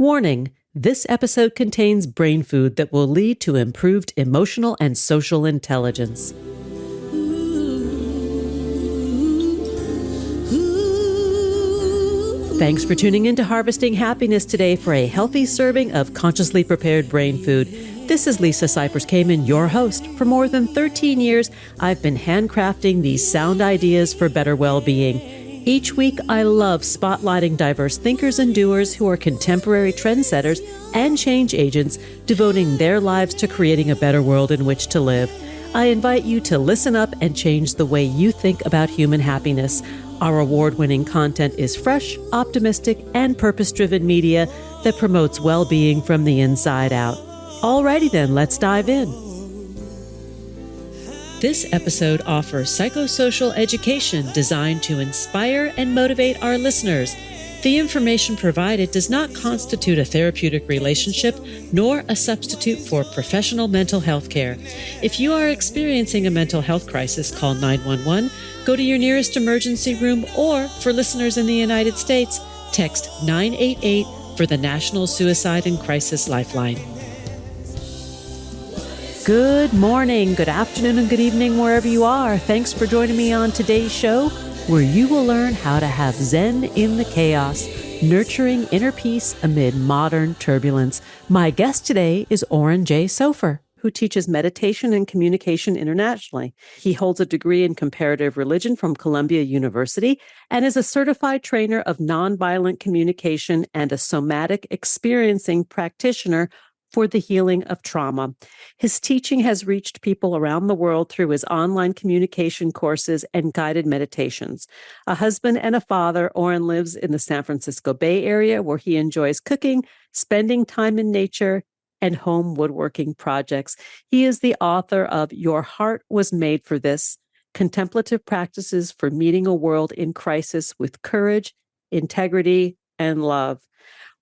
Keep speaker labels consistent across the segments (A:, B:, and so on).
A: Warning: this episode contains brain food that will lead to improved emotional and social intelligence. Thanks for tuning in to Harvesting Happiness today for a healthy serving of consciously prepared brain food. This is Lisa Cypers Kamen, your host. For more than 13 years, I've been handcrafting these sound ideas for better well-being. Each week, I love spotlighting diverse thinkers and doers who are contemporary trendsetters and change agents, devoting their lives to creating a better world in which to live. I invite you to listen up and change the way you think about human happiness. Our award-winning content is fresh, optimistic, and purpose-driven media that promotes well-being from the inside out. Alrighty then, let's dive in. This episode offers psychosocial education designed to inspire and motivate our listeners. The information provided does not constitute a therapeutic relationship nor a substitute for professional mental health care. If you are experiencing a mental health crisis, call 911, go to your nearest emergency room, or for listeners in the United States, text 988 for the National Suicide and Crisis Lifeline. Good morning, good afternoon, and good evening wherever you are. Thanks for joining me on today's show, where you will learn how to have Zen in the chaos, nurturing inner peace amid modern turbulence. My guest today is Oren Jay Sofer, who teaches meditation and communication internationally. He holds a degree in comparative religion from Columbia University and is a certified trainer of nonviolent communication and a somatic experiencing practitioner for the healing of trauma. His teaching has reached people around the world through his online communication courses and guided meditations. A husband and a father, Oren lives in the San Francisco Bay Area, where he enjoys cooking, spending time in nature, and home woodworking projects. He is the author of Your Heart Was Made for This: Contemplative Practices for Meeting a World in Crisis with Courage, Integrity, and Love.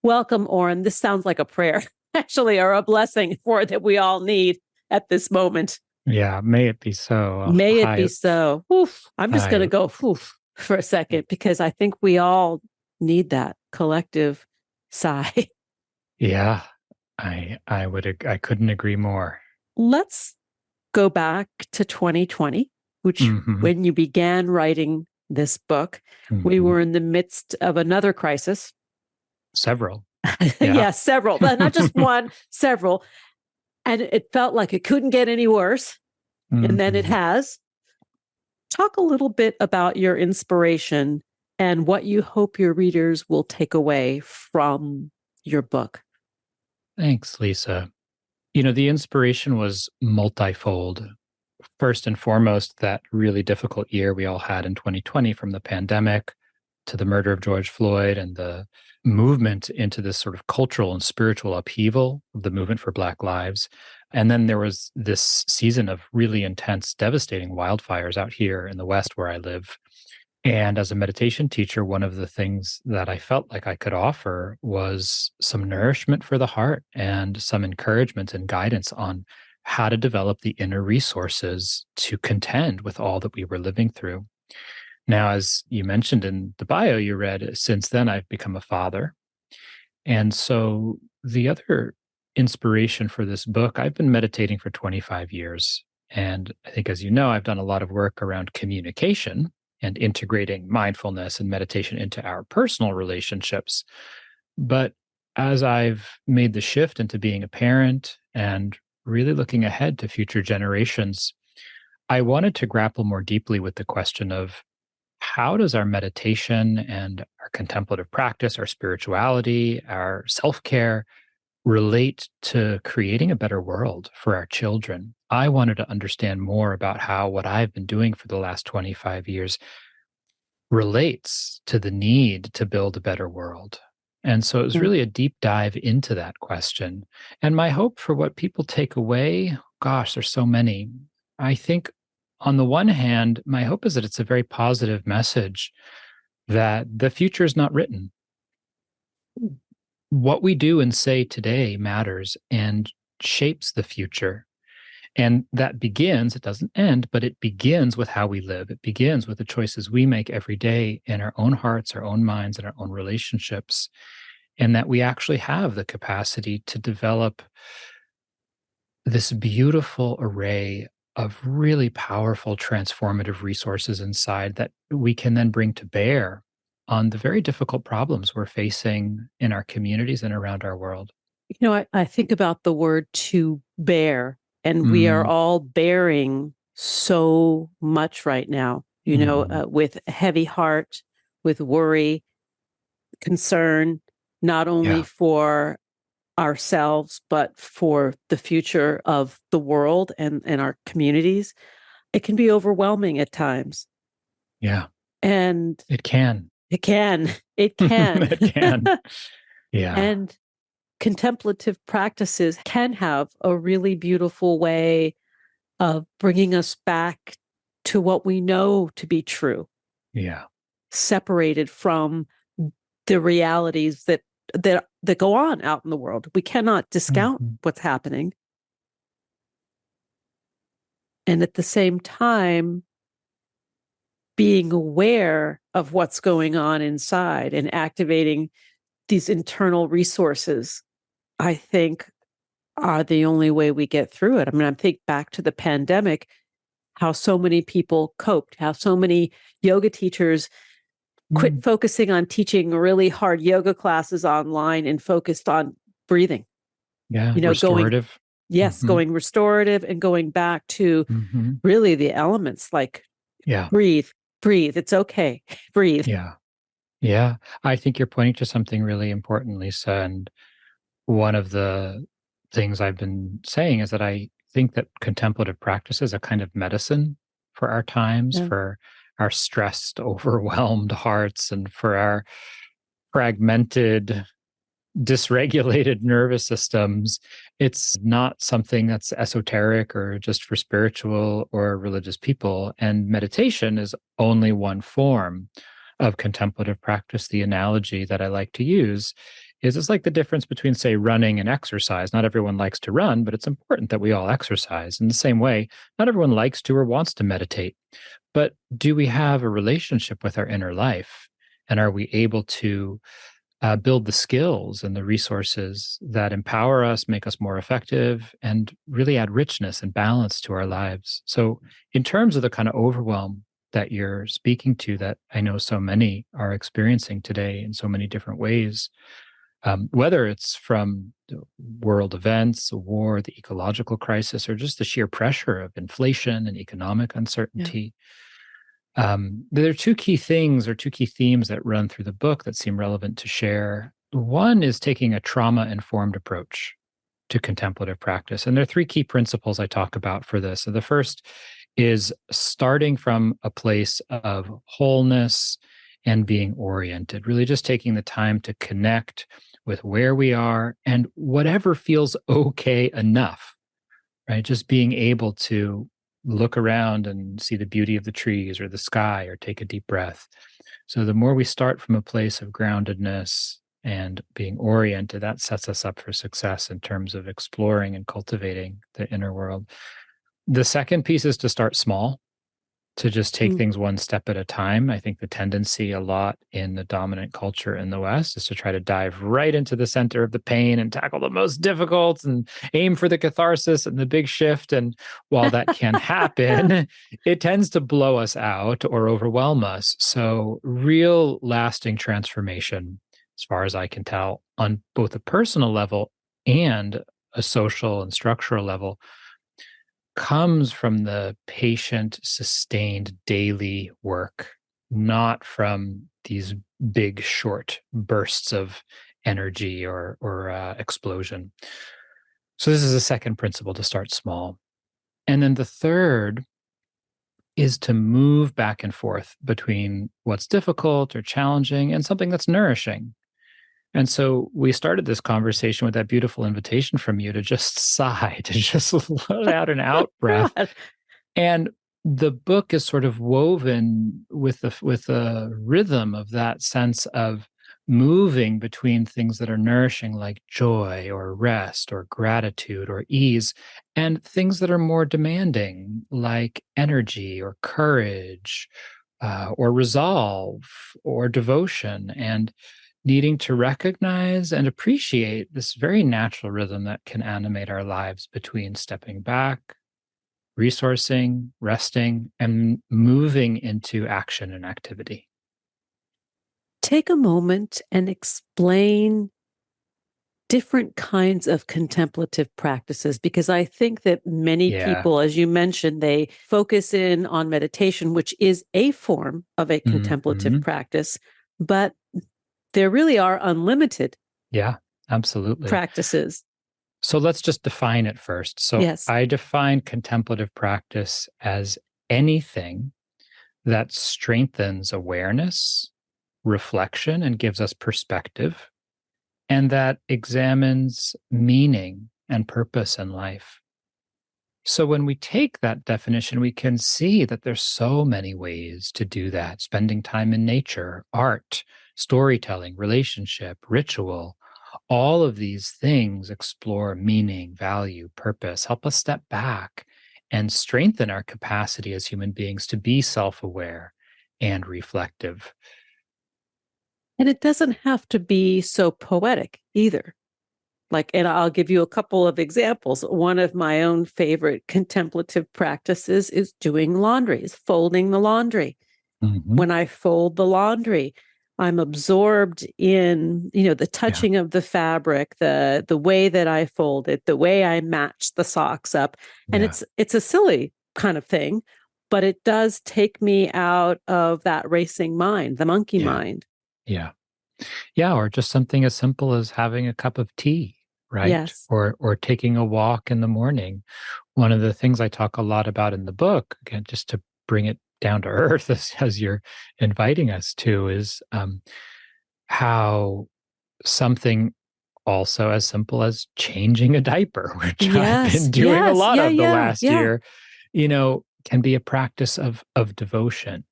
A: Welcome, Oren. This sounds like a prayer, actually, or a blessing for that we all need at this moment.
B: Yeah, may it be so.
A: May it be so. Oof. I'm just going to go oof for a second, because I think we all need that collective sigh.
B: Yeah, I couldn't agree more.
A: Let's go back to 2020, which when you began writing this book, we were in the midst of another crisis.
B: Several.
A: Yeah, several, but not just one, several. And it felt like it couldn't get any worse. And then it has. Talk a little bit about your inspiration and what you hope your readers will take away from your book.
B: Thanks, Lisa. You know, the inspiration was multifold. First and foremost, that really difficult year we all had in 2020, from the pandemic to the murder of George Floyd and the movement into this sort of cultural and spiritual upheaval of the movement for Black lives. And then there was this season of really intense, devastating wildfires out here in the West where I live. And as a meditation teacher, one of the things that I felt like I could offer was some nourishment for the heart and some encouragement and guidance on how to develop the inner resources to contend with all that we were living through. Now, as you mentioned in the bio you read, since then I've become a father. And so the other inspiration for this book, I've been meditating for 25 years. And I think, as you know, I've done a lot of work around communication and integrating mindfulness and meditation into our personal relationships. But as I've made the shift into being a parent and really looking ahead to future generations, I wanted to grapple more deeply with the question of, how does our meditation and our contemplative practice, our spirituality, our self-care relate to creating a better world for our children? I wanted to understand more about how what I've been doing for the last 25 years relates to the need to build a better world. And so it was really a deep dive into that question. And my hope for what people take away, gosh, there's so many. I think on the one hand, my hope is that it's a very positive message that the future is not written. What we do and say today matters and shapes the future. And that begins, it doesn't end, but it begins with how we live. It begins with the choices we make every day in our own hearts, our own minds, and our own relationships. and that we actually have the capacity to develop this beautiful array of really powerful transformative resources inside that we can then bring to bear on the very difficult problems we're facing in our communities and around our world.
A: I think about the word to bear, and we are
B: Mm,
A: all bearing so much right now,
B: mhm.
A: with a heavy heart, with worry, concern, not only
B: Yeah,
A: for ourselves, but for the future of the world and our communities. It can be overwhelming at times.
B: yeah,
A: And
B: it can.
A: it can, it can.
B: It can. Yeah,
A: And contemplative practices can have a really beautiful way of bringing us back to what we know to be true,
B: yeah.
A: separated from the realities that go on out in the world. We cannot discount
B: Mhm.
A: what's happening. And at the same time, being aware of what's going on inside and activating these internal resources, I think, are the only way we get through it. I mean, I think back to the pandemic, how so many people coped, how so many yoga teachers quit
B: Mm.
A: focusing on teaching really hard yoga classes online and focused on breathing,
B: Yeah,
A: going,
B: restorative.
A: yes,
B: Mhm,
A: going restorative and going back to
B: mhm.
A: really the elements, like
B: Yeah,
A: breathe, breathe. It's okay. Breathe.
B: yeah, yeah. I think you're pointing to something really important, Lisa, and one of the things I've been saying is that I think that contemplative practice is a kind of medicine for our times,
A: Yeah.
B: for our stressed, overwhelmed hearts, and for our fragmented, dysregulated nervous systems. It's not something that's esoteric or just for spiritual or religious people. And meditation is only one form of contemplative practice. The analogy that I like to use is it's like the difference between, say, running and exercise. Not everyone likes to run, but it's important that we all exercise. In the same way, not everyone likes to or wants to meditate. But do we have a relationship with our inner life? And are we able to build the skills and the resources that empower us, make us more effective, and really add richness and balance to our lives? So, in terms of the kind of overwhelm that you're speaking to, that I know so many are experiencing today in so many different ways, whether it's from the world events, war, the ecological crisis, or just the sheer pressure of inflation and economic
A: Yeah.
B: uncertainty, there are two key things or two key themes that run through the book that seem relevant to share. One is taking a trauma informed approach to contemplative practice. And there are three key principles I talk about for this. So the first is starting from a place of wholeness and being oriented, really just taking the time to connect with where we are and whatever feels okay enough, right? Just being able to look around and see the beauty of the trees or the sky or take a deep breath. So the more we start from a place of groundedness and being oriented, that sets us up for success in terms of exploring and cultivating the inner world. The second piece is to start small, to just take
A: Mm.
B: things one step at a time. I think the tendency a lot in the dominant culture in the West is to try to dive right into the center of the pain and tackle the most difficult and aim for the catharsis and the big shift. And while that can happen, it tends to blow us out or overwhelm us. So, real lasting transformation, as far as I can tell, on both a personal level and a social and structural level, comes from the patient, sustained daily work, not from these big, short bursts of energy or explosion. So this is a second principle, to start small. And then the third is to move back and forth between what's difficult or challenging and something that's nourishing. And so we started this conversation with that beautiful invitation from you to just sigh, to just let out an out breath.
A: God.
B: And the book is sort of woven with the rhythm of that sense of moving between things that are nourishing, like joy or rest or gratitude or ease, and things that are more demanding, like energy or courage, or resolve or devotion. And needing to recognize and appreciate this very natural rhythm that can animate our lives between stepping back, resourcing, resting, and moving into action and activity.
A: Take a moment and explain different kinds of contemplative practices, because I think that many people, as you mentioned, they focus in on meditation, which is a form of a contemplative practice, but there really are unlimited
B: absolutely
A: practices.
B: So let's just define it first. So
A: Yes.
B: I define contemplative practice as anything that strengthens awareness, reflection, and gives us perspective, and that examines meaning and purpose in life. So when we take that definition, we can see that there's so many ways to do that. Spending time in nature, art, storytelling, relationship, ritual, all of these things explore meaning, value, purpose, help us step back and strengthen our capacity as human beings to be self-aware and reflective.
A: And it doesn't have to be so poetic either. And I'll give you a couple of examples. One of my own favorite contemplative practices is doing laundry, is folding the laundry. When I fold the laundry, I'm absorbed in, the touching of the fabric, the way that I fold it, the way I match the socks up. And it's a silly kind of thing, but it does take me out of that racing mind, the monkey mind.
B: Yeah, or just something as simple as having a cup of tea, right?
A: Yes.
B: Or taking a walk in the morning. One of the things I talk a lot about in the book, again, just to bring it down to earth as you're inviting us to, is how something also as simple as changing a diaper, which I've been doing a lot of the last year, can be a practice of devotion,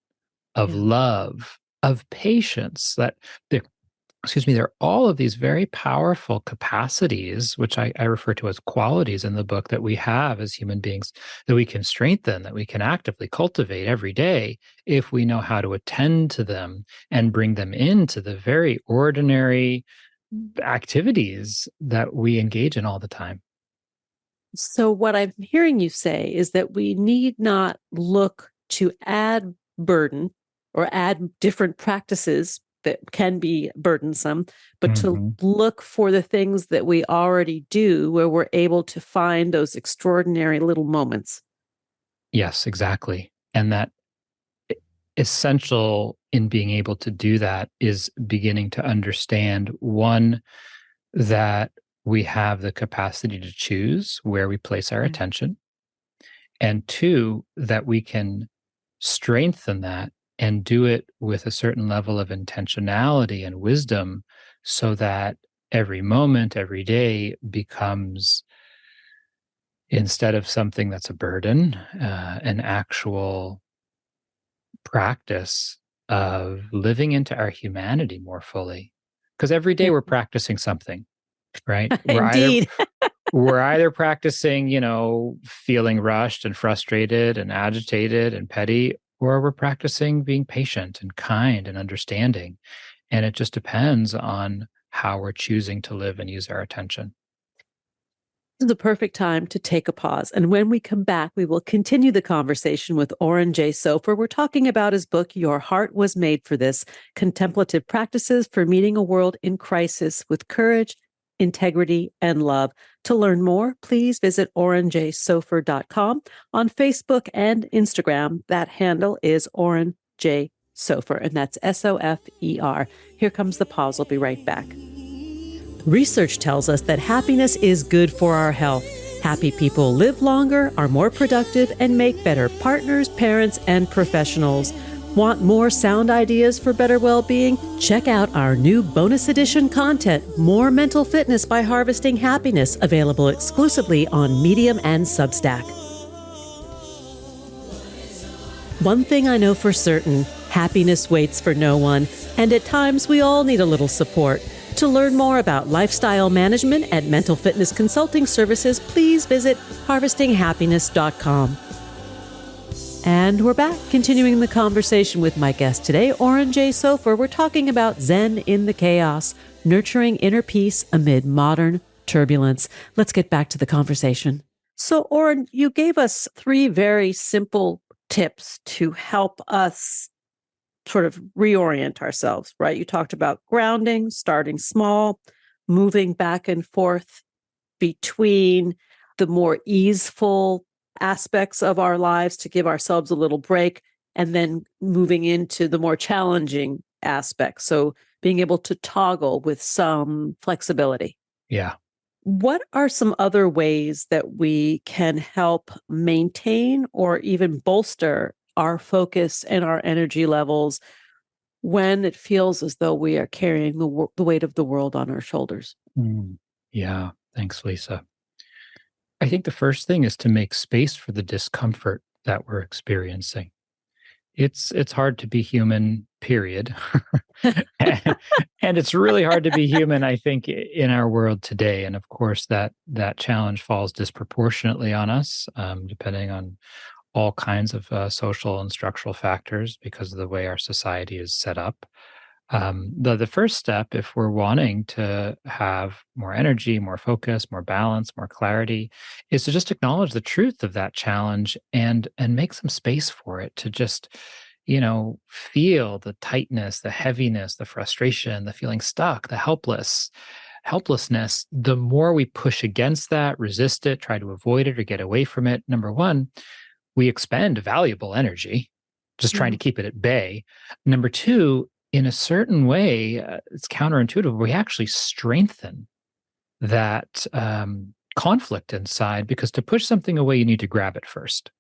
B: of love, of patience. There are all of these very powerful capacities, which I refer to as qualities in the book, that we have as human beings, that we can strengthen, that we can actively cultivate every day if we know how to attend to them and bring them into the very ordinary activities that we engage in all the time.
A: So what I'm hearing you say is that we need not look to add burden or add different practices that can be burdensome, but to look for the things that we already do where we're able to find those extraordinary little moments.
B: Yes, exactly. And that essential in being able to do that is beginning to understand, one, that we have the capacity to choose where we place our attention, and two, that we can strengthen that and do it with a certain level of intentionality and wisdom, so that every moment, every day becomes, instead of something that's a burden, an actual practice of living into our humanity more fully. Because every day we're practicing something, right?
A: Indeed.
B: We're either practicing, feeling rushed and frustrated and agitated and petty, or we're practicing being patient and kind and understanding. And it just depends on how we're choosing to live and use our attention.
A: This is the perfect time to take a pause. And when we come back, we will continue the conversation with Oren Jay Sofer. We're talking about his book, Your Heart Was Made for This: Contemplative Practices for Meeting a World in Crisis with Courage, Integrity, and Love. To learn more, please visit orenjsofer.com. On Facebook and Instagram, that handle is Oren J. Sofer, and that's Sofer. Here comes the pause. We'll be right back. Research tells us that happiness is good for our health. Happy people live longer, are more productive, and make better partners, parents, and professionals. Want more sound ideas for better well-being? Check out our new bonus edition content, More Mental Fitness by Harvesting Happiness, available exclusively on Medium and Substack. One thing I know for certain, happiness waits for no one, and at times we all need a little support. To learn more about lifestyle management and mental fitness consulting services, please visit harvestinghappiness.com. And we're back, continuing the conversation with my guest today, Oren Jay Sofer. We're talking about Zen in the chaos, nurturing inner peace amid modern turbulence. Let's get back to the conversation. So, Oren, you gave us 3 very simple tips to help us sort of reorient ourselves, right? You talked about grounding, starting small, moving back and forth between the more easeful aspects of our lives to give ourselves a little break, and then moving into the more challenging aspects. So being able to toggle with some flexibility.
B: Yeah.
A: What are some other ways that we can help maintain or even bolster our focus and our energy levels when it feels as though we are carrying the weight of the world on our shoulders?
B: Yeah. Thanks, Lisa. I think the first thing is to make space for the discomfort that we're experiencing. It's hard to be human, period. And it's really hard to be human, I think, in our world today. And of course, that challenge falls disproportionately on us, depending on all kinds of social and structural factors because of the way our society is set up. The first step, if we're wanting to have more energy, more focus, more balance, more clarity, is to just acknowledge the truth of that challenge and make some space for it to just, feel the tightness, the heaviness, the frustration, the feeling stuck, the helplessness. The more we push against that, resist it, try to avoid it or get away from it, number one, we expend valuable energy just trying to keep it at bay. Number two, in a certain way, it's counterintuitive. We actually strengthen that conflict inside because to push something away, you need to grab it first.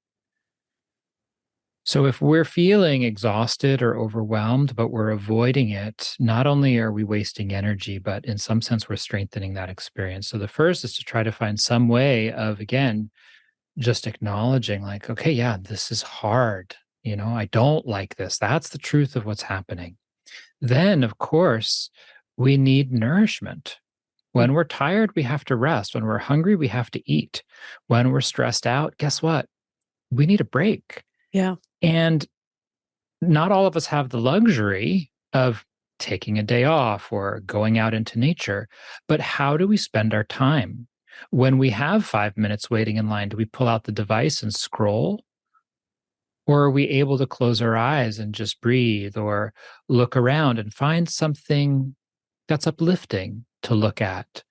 B: So if we're feeling exhausted or overwhelmed, but we're avoiding it, not only are we wasting energy, but in some sense, we're strengthening that experience. So the first is to try to find some way of, again, just acknowledging like, okay, yeah, this is hard. I don't like this. That's the truth of what's happening. Then, of course, we need nourishment. When we're tired, we have to rest. When we're hungry, we have to eat. When we're stressed out, guess what? We need a break.
A: Yeah.
B: And not all of us have the luxury of taking a day off or going out into nature. But how do we spend our time? When we have 5 minutes waiting in line, do we pull out the device and scroll? Or are we able to close our eyes and just breathe or look around and find something that's uplifting to look at?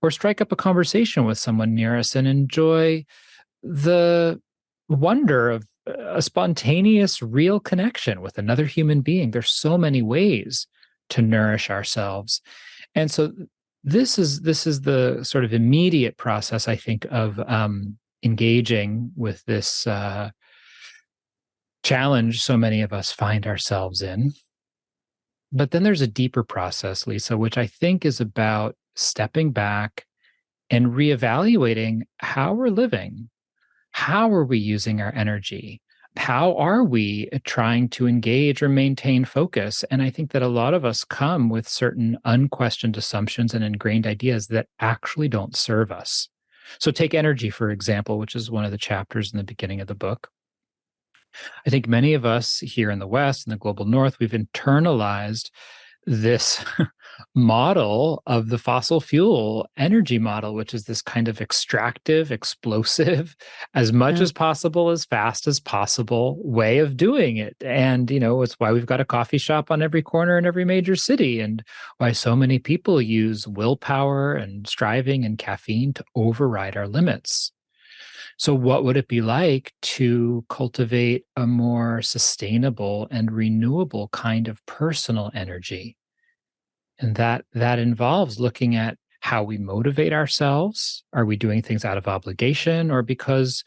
B: Or strike up a conversation with someone near us and enjoy the wonder of a spontaneous, real connection with another human being. There's so many ways to nourish ourselves. And so this is the sort of immediate process, I think, of engaging with this challenge so many of us find ourselves in. But then there's a deeper process, Lisa, which I think is about stepping back and reevaluating how we're living. How are we using our energy? How are we trying to engage or maintain focus? And I think that a lot of us come with certain unquestioned assumptions and ingrained ideas that actually don't serve us. So take energy, for example, which is one of the chapters in the beginning of the book. I think many of us here in the West and the global North, we've internalized this model of the fossil fuel energy model, which is this kind of extractive, explosive, as much as possible, as fast as possible way of doing it. And, it's why we've got a coffee shop on every corner in every major city and why so many people use willpower and striving and caffeine to override our limits. So what would it be like to cultivate a more sustainable and renewable kind of personal energy? And that involves looking at how we motivate ourselves. Are we doing things out of obligation or because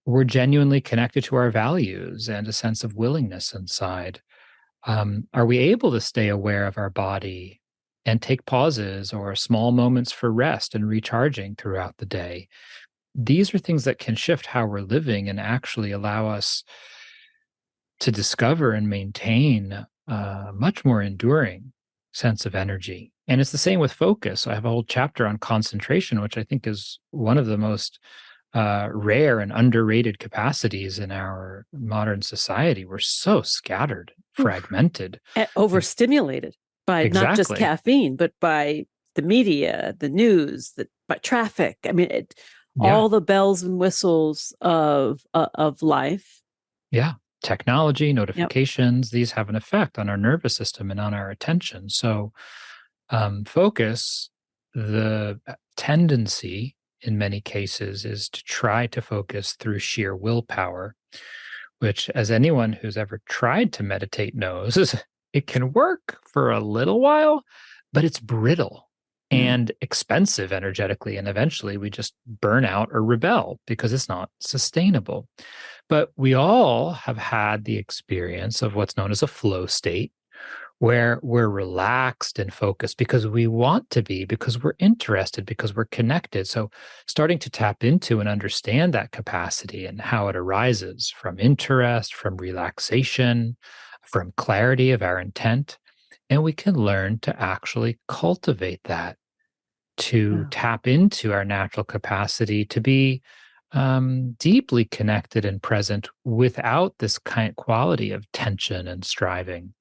B: we're genuinely connected to our values and a sense of willingness inside? Are we able to stay aware of our body and take pauses or small moments for rest and recharging throughout the day? These are things that can shift how we're living and actually allow us to discover and maintain a much more enduring sense of energy. And it's the same with focus. I have a whole chapter on concentration, which I think is one of the most rare and underrated capacities in our modern society. We're so scattered,
A: Oof.
B: fragmented.
A: Overstimulated by not just
B: Exactly.
A: caffeine, but by the media, the news, by traffic. I mean,
B: Yeah.
A: all the bells and whistles of life.
B: Yeah. Technology,
A: Yep.
B: notifications, these have an effect on our nervous system and on our attention. So, focus, the tendency in many cases is to try to focus through sheer willpower, which, as anyone who's ever tried to meditate knows, is it can work for a little while, but it's brittle
A: Yeah.
B: and expensive energetically. And eventually we just burn out or rebel because it's not sustainable. But we all have had the experience of what's known as a flow state, where we're relaxed and focused because we want to be, because we're interested, because we're connected. So, starting to tap into and understand that capacity and how it arises from interest, from relaxation, from clarity of our intent. And we can learn to actually cultivate that, to
A: Yeah.
B: tap into our natural capacity to be deeply connected and present without this kind quality of tension and striving.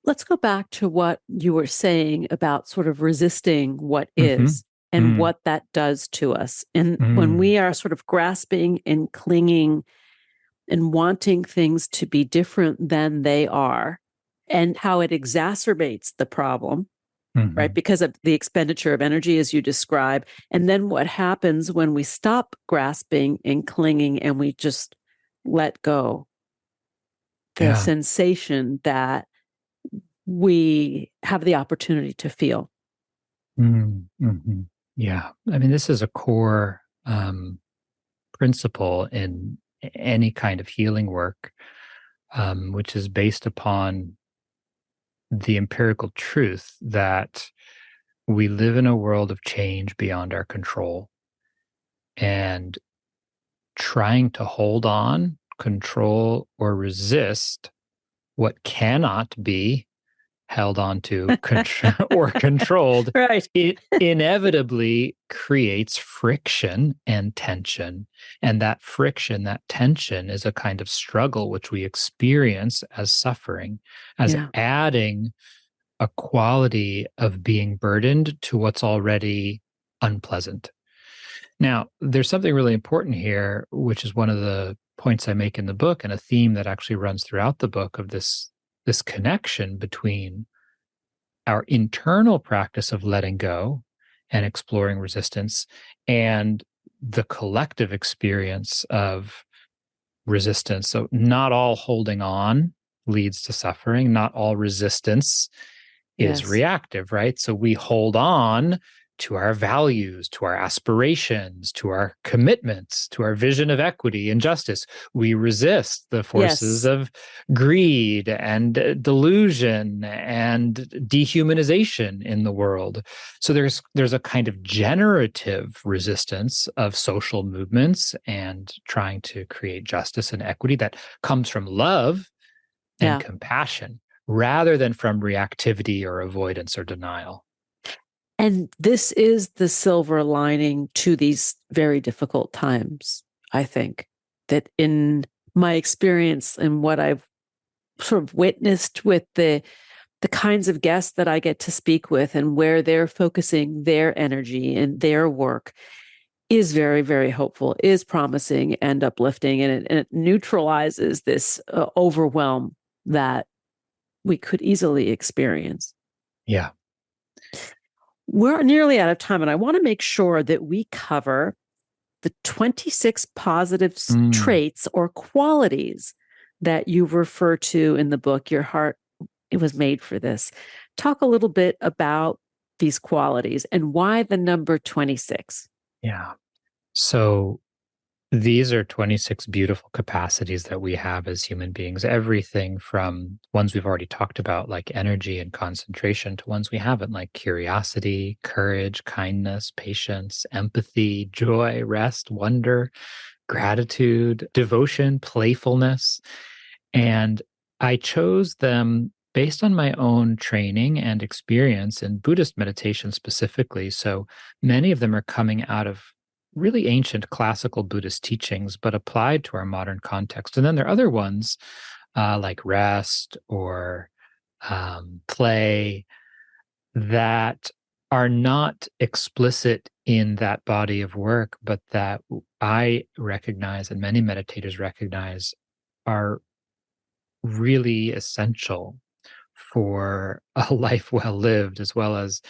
A: Let's go back to what you were saying about sort of resisting what
B: Hmm.
A: is and
B: Mm,
A: what that does to us. And when
B: mm,
A: we are sort of grasping and clinging and wanting things to be different than they are, and how it exacerbates the problem, right?
B: mhm.
A: Because of the expenditure of energy, as you describe. And then what happens when we stop grasping and clinging and we just let go? The
B: Yeah.
A: sensation that we have the opportunity to feel.
B: Mm, mhm. Yeah. I mean, this is a core principle in any kind of healing work, which is based upon the empirical truth that we live in a world of change beyond our control. And trying to hold on, control, or resist what cannot be held on to or controlled,
A: Right.
B: it inevitably creates friction and tension. And that friction, that tension is a kind of struggle which we experience as suffering, as
A: Yeah.
B: adding a quality of being burdened to what's already unpleasant. Now, there's something really important here, which is one of the points I make in the book and a theme that actually runs throughout the book of this connection between our internal practice of letting go and exploring resistance and the collective experience of resistance. So, not all holding on leads to suffering, not all resistance is
A: Yes.
B: reactive, right? So, we hold on to our values, to our aspirations, to our commitments, to our vision of equity and justice. We resist the forces
A: Yes.
B: of greed and delusion and dehumanization in the world. So there's a kind of generative resistance of social movements and trying to create justice and equity that comes from love and
A: Yeah.
B: compassion rather than from reactivity or avoidance or denial.
A: And this is the silver lining to these very difficult times, I think, that in my experience and what I've sort of witnessed with the kinds of guests that I get to speak with and where they're focusing their energy and their work is very, very hopeful, is promising and uplifting, and it neutralizes this overwhelm that we could easily experience.
B: Yeah.
A: We're nearly out of time, and I want to make sure that we cover the 26 positive
B: Mm,
A: traits or qualities that you refer to in the book. Your heart, it was made for this. Talk a little bit about these qualities and why the number 26.
B: yeah. So these are 26 beautiful capacities that we have as human beings, everything from ones we've already talked about, like energy and concentration, to ones we haven't, like curiosity, courage, kindness, patience, empathy, joy, rest, wonder, gratitude, devotion, playfulness. And I chose them based on my own training and experience in Buddhist meditation specifically. So many of them are coming out of really ancient classical Buddhist teachings, but applied to our modern context. And then there are other ones like rest or play that are not explicit in that body of work, but that I recognize and many meditators recognize are really essential for a life well lived, as well as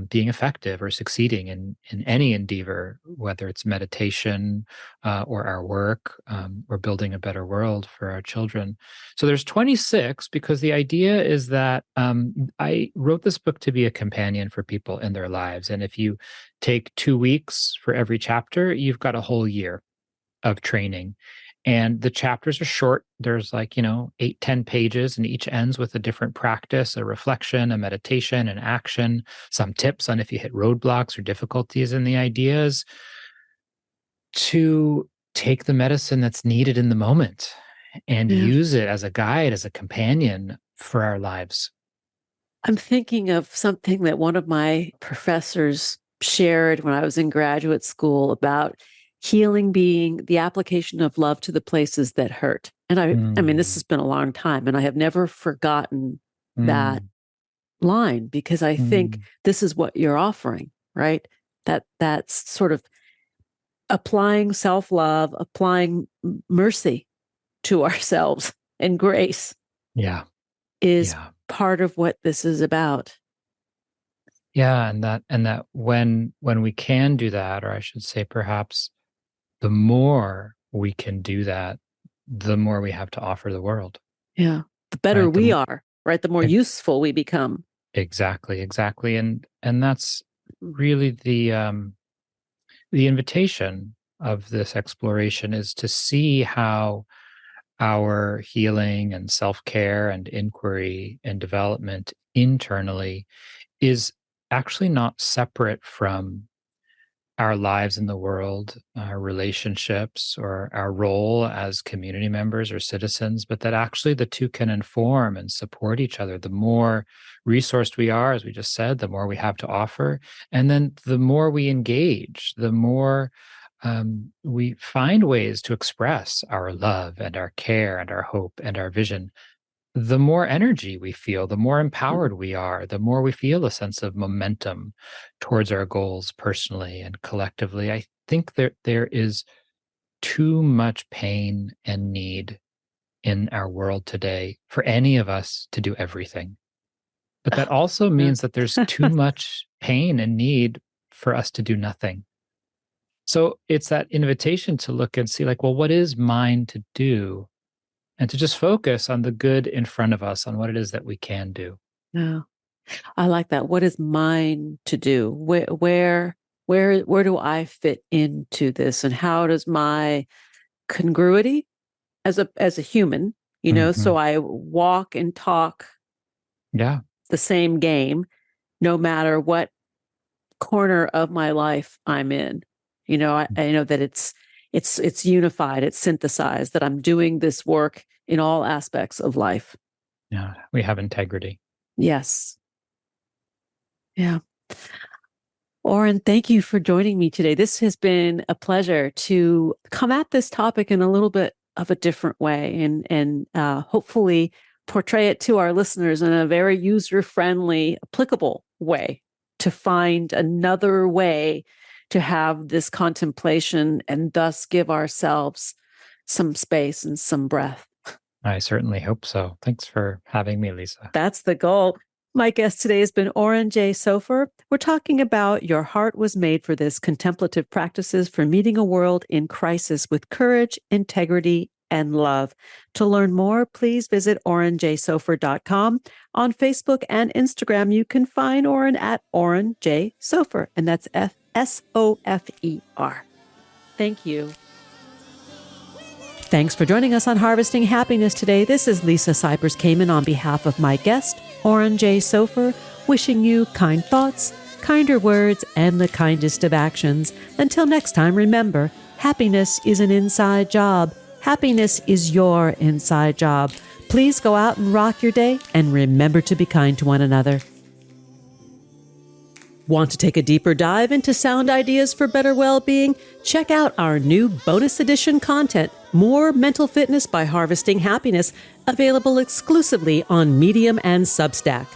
B: being effective or succeeding in any endeavor, whether it's meditation or our work or building a better world for our children. So there's 26 because the idea is that I wrote this book to be a companion for people in their lives. And if you take 2 weeks for every chapter, you've got a whole year of training. And the chapters are short. There's 8, 10 pages, and each ends with a different practice, a reflection, a meditation, an action, some tips on if you hit roadblocks or difficulties. And the idea is to take the medicine that's needed in the moment and use it as a guide, as a companion for our lives.
A: I'm thinking of something that one of my professors shared when I was in graduate school about healing being the application of love to the places that hurt. And I mean, this has been a long time, and I have never forgotten that line, because I think this is what you're offering, right? That's sort of applying self-love, applying mercy to ourselves and grace. Is part of what this is about.
B: Yeah, and that when we can do that, or I should say perhaps the more we can do that, the more we have to offer the world.
A: Yeah. The better we are, right? The more useful we become.
B: Exactly. And that's really the invitation of this exploration, is to see how our healing and self-care and inquiry and development internally is actually not separate from our lives in the world, our relationships, or our role as community members or citizens, but that actually the two can inform and support each other. The more resourced we are, as we just said, the more we have to offer. And then the more we engage, the more we find ways to express our love and our care and our hope and our vision, the more energy we feel, the more empowered we are, the more we feel a sense of momentum towards our goals personally and collectively. I think there is too much pain and need in our world today for any of us to do everything. But that also means that there's too much pain and need for us to do nothing. So it's that invitation to look and see, well, what is mine to do? And to just focus on the good in front of us, on what it is that we can do.
A: Yeah, I like that. What is mine to do? Where do I fit into this? And how does my congruity as a human, so I walk and talk the same game, no matter what corner of my life I'm in. I know that it's unified, it's synthesized, that I'm doing this work in all aspects of life.
B: Yeah, we have integrity.
A: Yes. Yeah. Oren, thank you for joining me today. This has been a pleasure to come at this topic in a little bit of a different way, and hopefully portray it to our listeners in a very user-friendly, applicable way, to find another way to have this contemplation and thus give ourselves some space and some breath.
B: I certainly hope so. Thanks for having me, Lisa.
A: That's the goal. My guest today has been Oren Jay Sofer. We're talking about Your Heart Was Made for This: Contemplative Practices for Meeting a World in Crisis with Courage, Integrity, and Love. To learn more, please visit orenjsofer.com. On Facebook and Instagram, you can find Oren at Oren Jay Sofer, and that's Sofer. Thank you. Thanks for joining us on Harvesting Happiness today. This is Lisa Cypers Kamen on behalf of my guest, Oren Jay Sofer, wishing you kind thoughts, kinder words, and the kindest of actions. Until next time, remember, happiness is an inside job. Happiness is your inside job. Please go out and rock your day, and remember to be kind to one another. Want to take a deeper dive into sound ideas for better well-being? Check out our new bonus edition content, More Mental Fitness by Harvesting Happiness, available exclusively on Medium and Substack.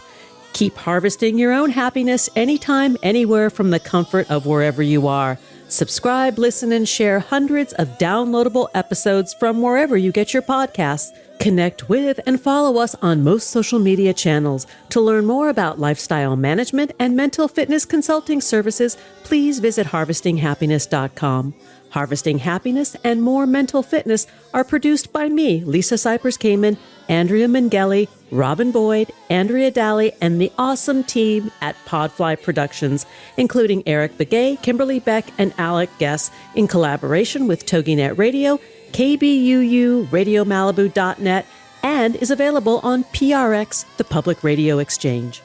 A: Keep harvesting your own happiness anytime, anywhere from the comfort of wherever you are. Subscribe, listen, and share hundreds of downloadable episodes from wherever you get your podcasts. Connect with and follow us on most social media channels. To learn more about lifestyle management and mental fitness consulting services, please visit harvestinghappiness.com. Harvesting Happiness and More Mental Fitness are produced by me, Lisa Cypers Kamen, Andrea Mengele, Robin Boyd, Andrea Daly, and the awesome team at Podfly Productions, including Eric Begay, Kimberly Beck, and Alec Guess, in collaboration with TogiNet Radio, KBUU, RadioMalibu.net, and is available on PRX, the Public Radio Exchange.